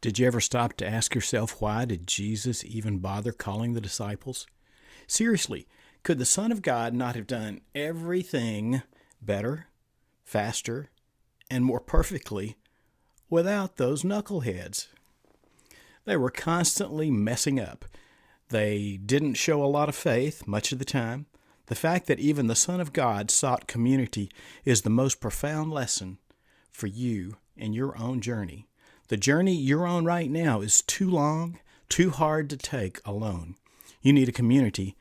Did you ever stop to ask yourself, why did Jesus even bother calling the disciples? Seriously, could the Son of God not have done everything better, faster, and more perfectly without those knuckleheads? They were constantly messing up. They didn't show a lot of faith much of the time. The fact that even the Son of God sought community is the most profound lesson for you in your own journey. The journey you're on right now is too long, too hard to take alone. You need a community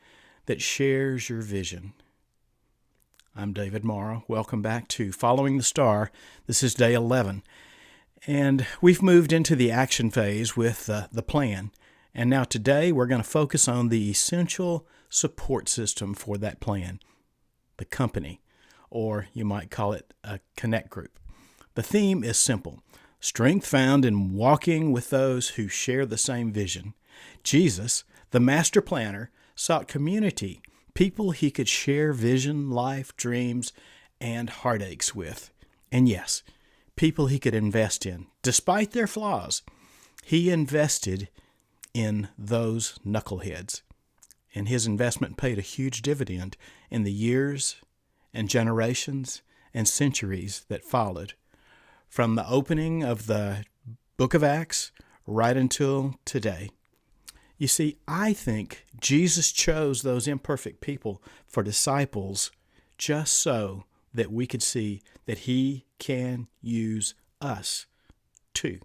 that shares your vision. I'm David Morrow. Welcome back to Following the Star. This is day 11. And we've moved into the action phase with the plan. And now today we're going to focus on the essential support system for that plan, the company, or you might call it a connect group. The theme is simple: strength found in walking with those who share the same vision. Jesus, the master planner, sought community, people he could share vision, life, dreams, and heartaches with. And yes, people he could invest in. Despite their flaws, he invested in those knuckleheads. And his investment paid a huge dividend in the years and generations and centuries that followed. From the opening of the book of Acts right until today. You see, I think Jesus chose those imperfect people for disciples just so that we could see that he can use us too.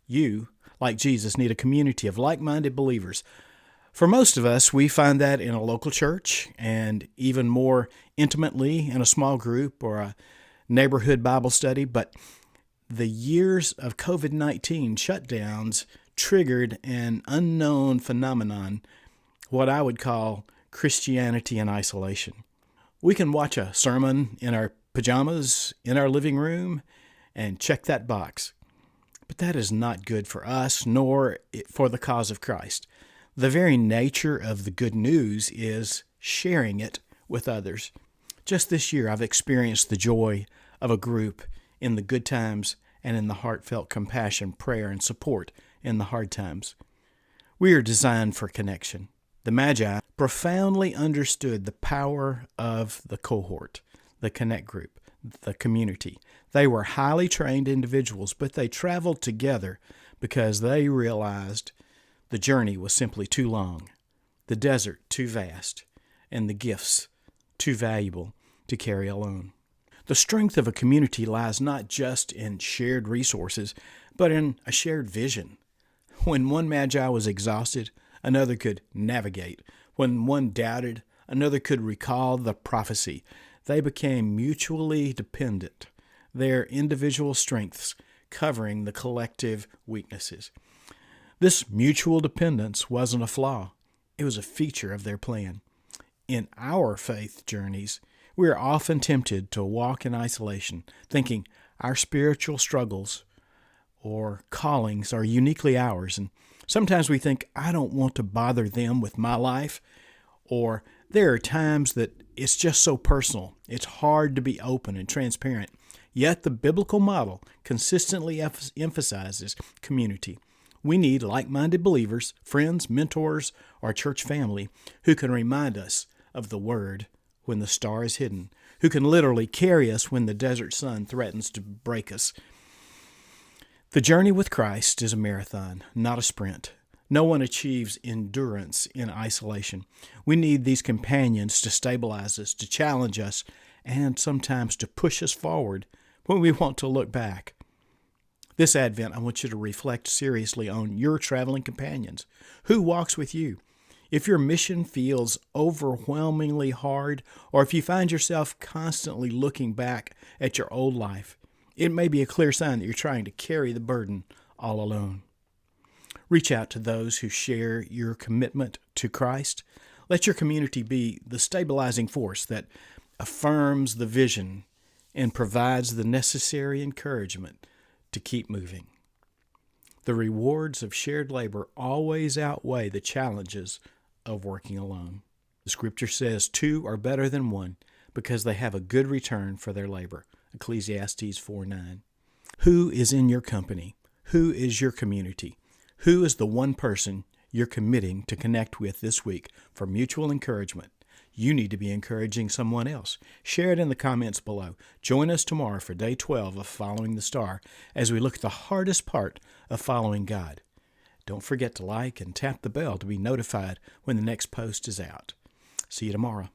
You, like Jesus, need a community of like-minded believers. For most of us, we find that in a local church, and even more intimately in a small group or a neighborhood Bible study. But the years of COVID-19 shutdowns triggered an unknown phenomenon, what I would call Christianity in isolation. We can watch a sermon in our pajamas in our living room and check that box. But that is not good for us, nor for the cause of Christ. The very nature of the good news is sharing it with others. Just this year, I've experienced the joy of a group in the good times and in the heartfelt compassion, prayer, and support in the hard times. We are designed for connection. The Magi profoundly understood the power of the cohort, the connect group, the community. They were highly trained individuals, but they traveled together because they realized the journey was simply too long, the desert too vast, and the gifts too valuable to carry alone. The strength of a community lies not just in shared resources, but in a shared vision. When one magi was exhausted, another could navigate. When one doubted, another could recall the prophecy. They became mutually dependent, their individual strengths covering the collective weaknesses. This mutual dependence wasn't a flaw. It was a feature of their plan. In our faith journeys, we are often tempted to walk in isolation, thinking our spiritual struggles or callings are uniquely ours. And sometimes we think, I don't want to bother them with my life. Or there are times that it's just so personal. It's hard to be open and transparent. Yet the biblical model consistently emphasizes community. We need like-minded believers, friends, mentors, or church family who can remind us of the Word when the star is hidden, who can literally carry us when the desert sun threatens to break us. The journey with Christ is a marathon, not a sprint. No one achieves endurance in isolation. We need these companions to stabilize us, to challenge us, and sometimes to push us forward when we want to look back. This Advent, I want you to reflect seriously on your traveling companions. Who walks with you? If your mission feels overwhelmingly hard, or if you find yourself constantly looking back at your old life, it may be a clear sign that you're trying to carry the burden all alone. Reach out to those who share your commitment to Christ. Let your community be the stabilizing force that affirms the vision and provides the necessary encouragement to keep moving. The rewards of shared labor always outweigh the challenges of working alone. The scripture says 2 are better than 1 because they have a good return for their labor. Ecclesiastes 4:9. Who is in your company? Who is your community? Who is the one person you're committing to connect with this week for mutual encouragement? You need to be encouraging someone else. Share it in the comments below. Join us tomorrow for day 12 of Following the Star as we look at the hardest part of following God. Don't forget to like and tap the bell to be notified when the next post is out. See you tomorrow.